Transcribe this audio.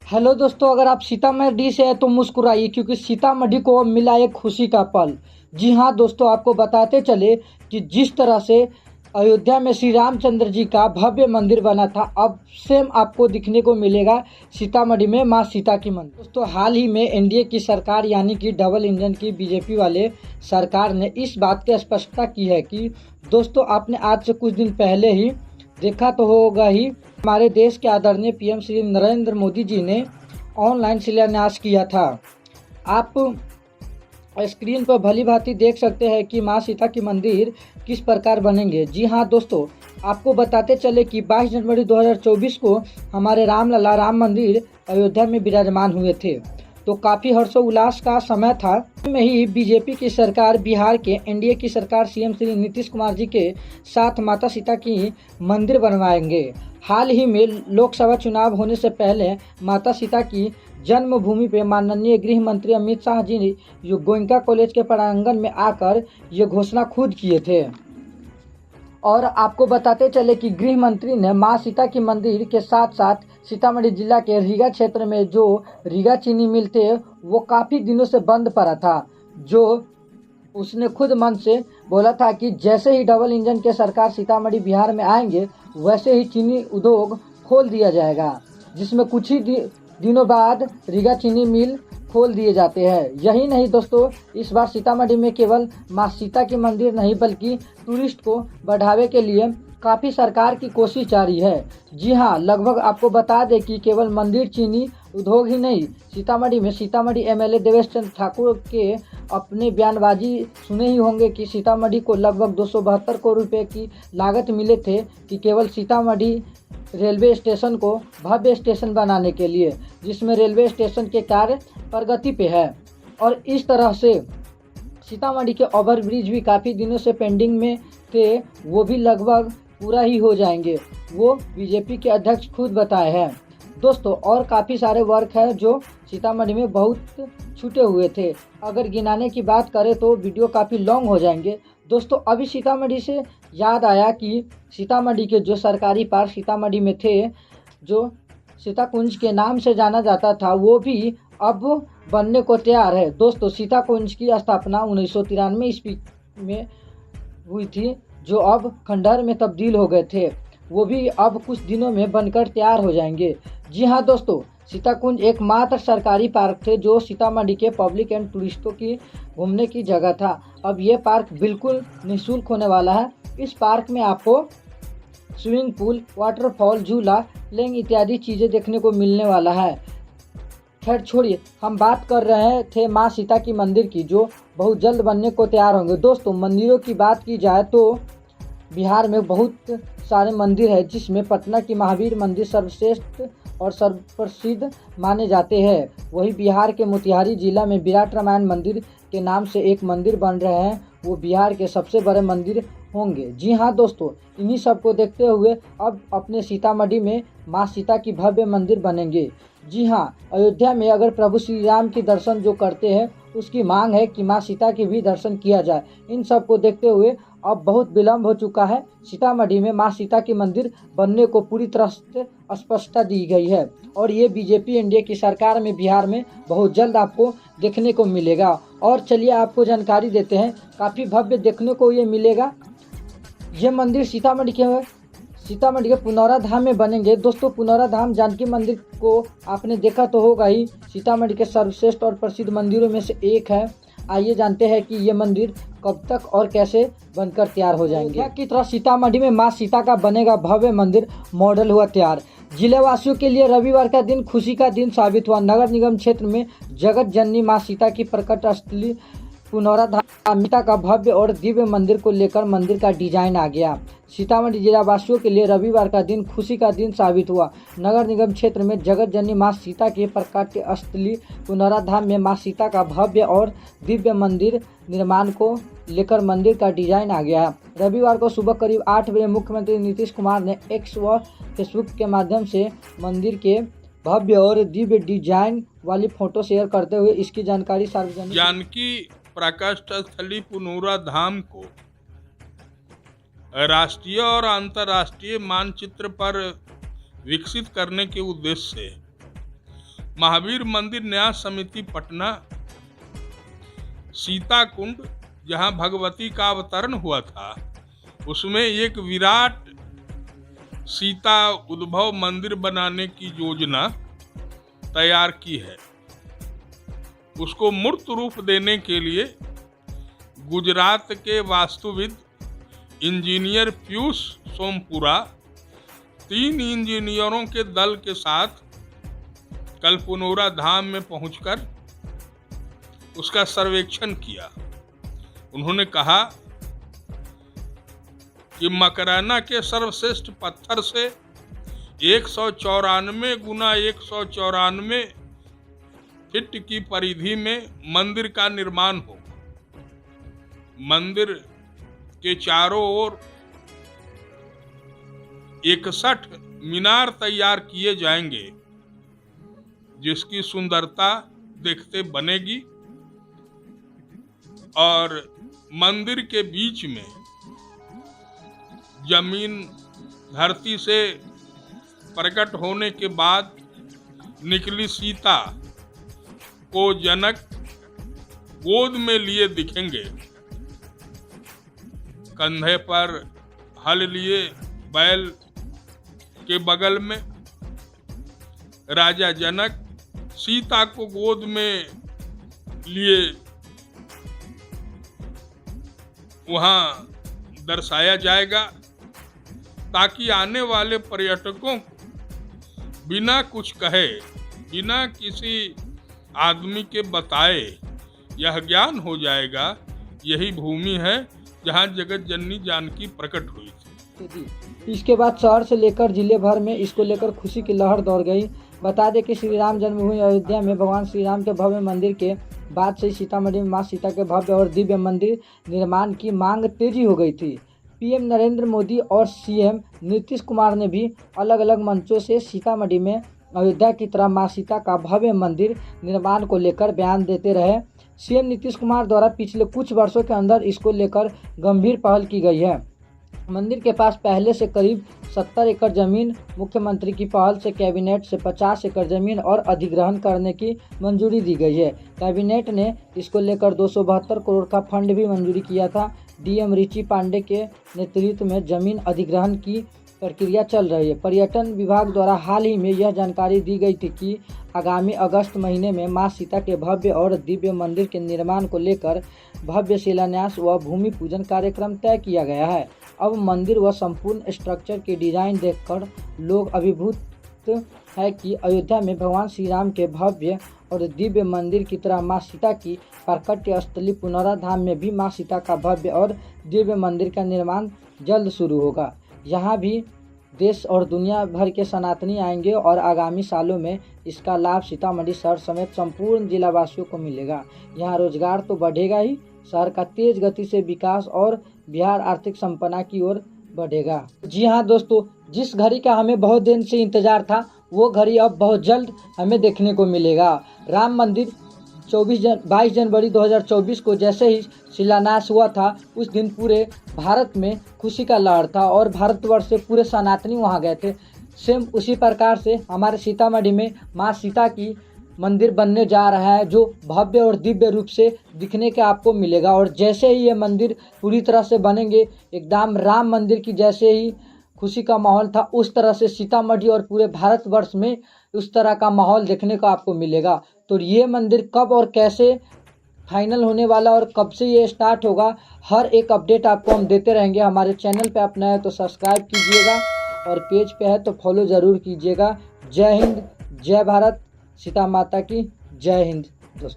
Hello दोस्तों, अगर आप सीतामढ़ी से हैं तो मुस्कुराइए क्योंकि सीतामढ़ी को अब मिला एक खुशी का पल। जी हाँ दोस्तों, आपको बताते चले कि जिस तरह से अयोध्या में श्री रामचंद्र जी का भव्य मंदिर बना था, अब सेम आपको दिखने को मिलेगा सीतामढ़ी में माँ सीता की मंदिर। दोस्तों, हाल ही में एनडीए की सरकार यानी कि डबल इंजन की बीजेपी वाले सरकार ने इस बात की स्पष्टता की है कि दोस्तों, आपने आज से कुछ दिन पहले ही देखा तो होगा ही, हमारे देश के आदरणीय पीएम श्री नरेंद्र मोदी जी ने ऑनलाइन शिलान्यास किया था। आप स्क्रीन पर भली भांति देख सकते हैं कि माँ सीता की मंदिर किस प्रकार बनेंगे। जी हाँ दोस्तों, आपको बताते चले कि 22 जनवरी 2024 को हमारे रामलला राम मंदिर अयोध्या में विराजमान हुए थे, तो काफ़ी हर्षोल्लास का समय था। में ही बीजेपी की सरकार बिहार के एनडीए की सरकार सीएम श्री नीतीश कुमार जी के साथ माता सीता की मंदिर बनवाएंगे। हाल ही में लोकसभा चुनाव होने से पहले माता सीता की जन्मभूमि पे माननीय गृह मंत्री अमित शाह जी गोयनका कॉलेज के प्रांगण में आकर ये घोषणा खुद किए थे। और आपको बताते चले कि गृह मंत्री ने मां सीता की मंदिर के साथ साथ सीतामढ़ी जिला के रीगा क्षेत्र में जो रीगा चीनी मिल थे वो काफ़ी दिनों से बंद पड़ा था, जो उसने खुद मन से बोला था कि जैसे ही डबल इंजन के सरकार सीतामढ़ी बिहार में आएंगे वैसे ही चीनी उद्योग खोल दिया जाएगा, जिसमें कुछ ही दिनों बाद रीगा चीनी मिल खोल दिए जाते हैं। यही नहीं दोस्तों, इस बार सीतामढ़ी में केवल माँ सीता की मंदिर नहीं बल्कि टूरिस्ट को बढ़ावे के लिए काफ़ी सरकार की कोशिश जारी है। जी हाँ, लगभग आपको बता दें कि केवल मंदिर चीनी उद्योग ही नहीं, सीतामढ़ी एमएलए देवेश चंद्र ठाकुर के अपने बयानबाजी सुने ही होंगे कि सीतामढ़ी को लगभग 272 करोड़ रुपए की लागत मिले थे कि केवल सीतामढ़ी रेलवे स्टेशन को भव्य स्टेशन बनाने के लिए, जिसमें रेलवे स्टेशन के कार्य प्रगति पे है। और इस तरह से सीतामढ़ी के ओवरब्रिज भी काफ़ी दिनों से पेंडिंग में थे, वो भी लगभग पूरा ही हो जाएंगे, वो बीजेपी के अध्यक्ष खुद बताए हैं दोस्तों। और काफ़ी सारे वर्क है जो सीतामढ़ी में बहुत छूटे हुए थे। अगर गिनाने की बात करें तो वीडियो काफ़ी लॉन्ग हो जाएंगे दोस्तों। अभी सीतामढ़ी से याद आया कि सीतामढ़ी के जो सरकारी पार्क सीतामढ़ी में थे, जो सीताकुंज के नाम से जाना जाता था, वो भी अब बनने को तैयार है दोस्तों। सीताकुंज की स्थापना 1993 ईस्वी में हुई थी, जो अब खंडहर में तब्दील हो गए थे, वो भी अब कुछ दिनों में बनकर तैयार हो जाएंगे। जी हाँ दोस्तों, सीताकुंज एकमात्र सरकारी पार्क थे जो सीतामढ़ी के पब्लिक एंड टूरिस्टों की घूमने की जगह था। अब ये पार्क बिल्कुल निःशुल्क होने वाला है। इस पार्क में आपको स्विमिंग पूल, वाटरफॉल, झूला, प्लेइंग इत्यादि चीज़ें देखने को मिलने वाला है। खैर छोड़िए, हम बात कर रहे थे माँ सीता की मंदिर की, जो बहुत जल्द बनने को तैयार होंगे। दोस्तों, मंदिरों की बात की जाए तो बिहार में बहुत सारे मंदिर हैं, जिसमें पटना की महावीर मंदिर सर्वश्रेष्ठ और सर्वप्रसिद्ध माने जाते हैं। वहीं बिहार के मोतिहारी जिला में विराट रामायण मंदिर के नाम से एक मंदिर बन रहे हैं, वो बिहार के सबसे बड़े मंदिर होंगे। जी हाँ दोस्तों, इन्हीं सब को देखते हुए अब अपने सीतामढ़ी में माँ सीता की भव्य मंदिर बनेंगे। जी हाँ, अयोध्या में अगर प्रभु श्री राम के दर्शन जो करते हैं, उसकी मांग है कि माँ सीता के भी दर्शन किया जाए। इन सब को देखते हुए अब बहुत विलम्ब हो चुका है, सीतामढ़ी में माँ सीता की मंदिर बनने को पूरी तरह से स्पष्टता दी गई है। और ये बीजेपी एनडीए की सरकार में बिहार में बहुत जल्द आपको देखने को मिलेगा। और चलिए आपको जानकारी देते हैं, काफ़ी भव्य देखने को ये मिलेगा। ये मंदिर सीतामढ़ी के पुनौरा धाम में बनेंगे। दोस्तों, पुनौरा धाम जानकी मंदिर को आपने देखा तो होगा ही, सीतामढ़ी के सर्वश्रेष्ठ और प्रसिद्ध मंदिरों में से एक है। आइए जानते हैं कि ये मंदिर कब तक और कैसे बनकर तैयार हो जाएंगे। की तरह सीतामढ़ी में माँ सीता का बनेगा भव्य मंदिर, मॉडल हुआ तैयार। जिलेवासियों के लिए रविवार का दिन खुशी का दिन साबित हुआ। नगर निगम क्षेत्र में जगत जननी माँ सीता की प्रकट स्थली पुनौरा धाम सीता का भव्य और दिव्य मंदिर को लेकर मंदिर का डिजाइन आ गया। सीतामढ़ी जिलावासियों के लिए रविवार का दिन खुशी का दिन साबित हुआ। नगर निगम क्षेत्र में जगत जननी माँ सीता के प्रकट स्थली पुनौरा धाम में माँ सीता का भव्य और दिव्य मंदिर निर्माण को लेकर मंदिर का डिजाइन आ गया। रविवार को सुबह करीब 8 बजे मुख्यमंत्री नीतीश कुमार ने एक्स व फेसबुक के माध्यम से मंदिर के भव्य और दिव्य डिजाइन वाली फोटो शेयर करते हुए इसकी जानकारी सार्वजनिक जानकी प्रकाष्ठ स्थली पुनौरा धाम को राष्ट्रीय और अंतर्राष्ट्रीय मानचित्र पर विकसित करने के उद्देश्य से महावीर मंदिर न्यास समिति पटना सीता कुंड, जहां भगवती का अवतरण हुआ था, उसमें एक विराट सीता उद्भव मंदिर बनाने की योजना तैयार की है। उसको मूर्त रूप देने के लिए गुजरात के वास्तुविद इंजीनियर पीयूष सोमपुरा 3 इंजीनियरों के दल के साथ कल पुनौरा धाम में पहुंचकर उसका सर्वेक्षण किया। उन्होंने कहा कि मकराना के सर्वश्रेष्ठ पत्थर से 194 गुना 194 फीट की परिधि में मंदिर का निर्माण हो। मंदिर के चारों ओर 61 मीनार तैयार किए जाएंगे, जिसकी सुंदरता देखते बनेगी, और मंदिर के बीच में जमीन धरती से प्रकट होने के बाद निकली सीता को जनक गोद में लिए दिखेंगे। कंधे पर हल लिए बैल के बगल में राजा जनक सीता को गोद में लिए वहां दर्शाया जाएगा, ताकि आने वाले पर्यटकों को बिना कुछ कहे, बिना किसी आदमी के बताए यह ज्ञान हो जाएगा, यही भूमि है जहां जगत जननी जानकी प्रकट हुई थी। इसके बाद शहर से लेकर जिले भर में इसको लेकर खुशी की लहर दौड़ गई। बता दें कि श्री राम जन्मभूमि अयोध्या में भगवान श्री राम के भव्य मंदिर के बाद से सीतामढ़ी में मां सीता के भव्य और दिव्य मंदिर निर्माण की मांग तेजी हो गई थी। पीएम नरेंद्र मोदी और सीएम नीतीश कुमार ने भी अलग अलग मंचों से सीतामढ़ी में अयोध्या की तरह मां सीता का भव्य मंदिर निर्माण को लेकर बयान देते रहे। सीएम नीतीश कुमार द्वारा पिछले कुछ वर्षों के अंदर इसको लेकर गंभीर पहल की गई है। मंदिर के पास पहले से करीब 70 एकड़ जमीन, मुख्यमंत्री की पहल से कैबिनेट से 50 एकड़ जमीन और अधिग्रहण करने की मंजूरी दी गई है। कैबिनेट ने इसको लेकर 272 करोड़ का फंड भी मंजूरी किया था। डीएम रिची पांडे के नेतृत्व में जमीन अधिग्रहण की प्रक्रिया चल रही है। पर्यटन विभाग द्वारा हाल ही में यह जानकारी दी गई थी कि आगामी अगस्त महीने में मां सीता के भव्य और दिव्य मंदिर के निर्माण को लेकर भव्य शिलान्यास व भूमि पूजन कार्यक्रम तय किया गया है। अब मंदिर व संपूर्ण स्ट्रक्चर की डिजाइन देखकर लोग अभिभूत है कि अयोध्या में भगवान श्री राम के भव्य और दिव्य मंदिर की तरह मां सीता की प्राकट्य स्थली पुनौरा धाम में भी मां सीता का भव्य और दिव्य मंदिर का निर्माण जल्द शुरू होगा। यहाँ भी देश और दुनिया भर के सनातनी आएंगे और आगामी सालों में इसका लाभ सीतामढ़ी शहर समेत संपूर्ण जिलावासियों को मिलेगा। यहाँ रोजगार तो बढ़ेगा ही, शहर का तेज गति से विकास और बिहार आर्थिक संपन्नता की ओर बढ़ेगा। जी हाँ दोस्तों, जिस घड़ी का हमें बहुत दिन से इंतजार था वो घड़ी अब बहुत जल्द हमें देखने को मिलेगा। राम मंदिर 22 जनवरी 2024 को जैसे ही शिलान्यास हुआ था, उस दिन पूरे भारत में खुशी का लहर था और भारतवर्ष से पूरे सनातनी वहां गए थे। सेम उसी प्रकार से हमारे सीतामढ़ी में मां सीता की मंदिर बनने जा रहा है, जो भव्य और दिव्य रूप से दिखने के आपको मिलेगा। और जैसे ही ये मंदिर पूरी तरह से बनेंगे, एकदम राम मंदिर की जैसे ही खुशी का माहौल था, उस तरह से सीतामढ़ी और पूरे भारतवर्ष में उस तरह का माहौल देखने को आपको मिलेगा। तो ये मंदिर कब और कैसे फाइनल होने वाला और कब से ये स्टार्ट होगा, हर एक अपडेट आपको हम देते रहेंगे। हमारे चैनल पे आप नए हैं तो सब्सक्राइब कीजिएगा और पेज पे है तो फॉलो ज़रूर कीजिएगा। जय हिंद, जय भारत, सीता माता की जय हिंद दोस्तों।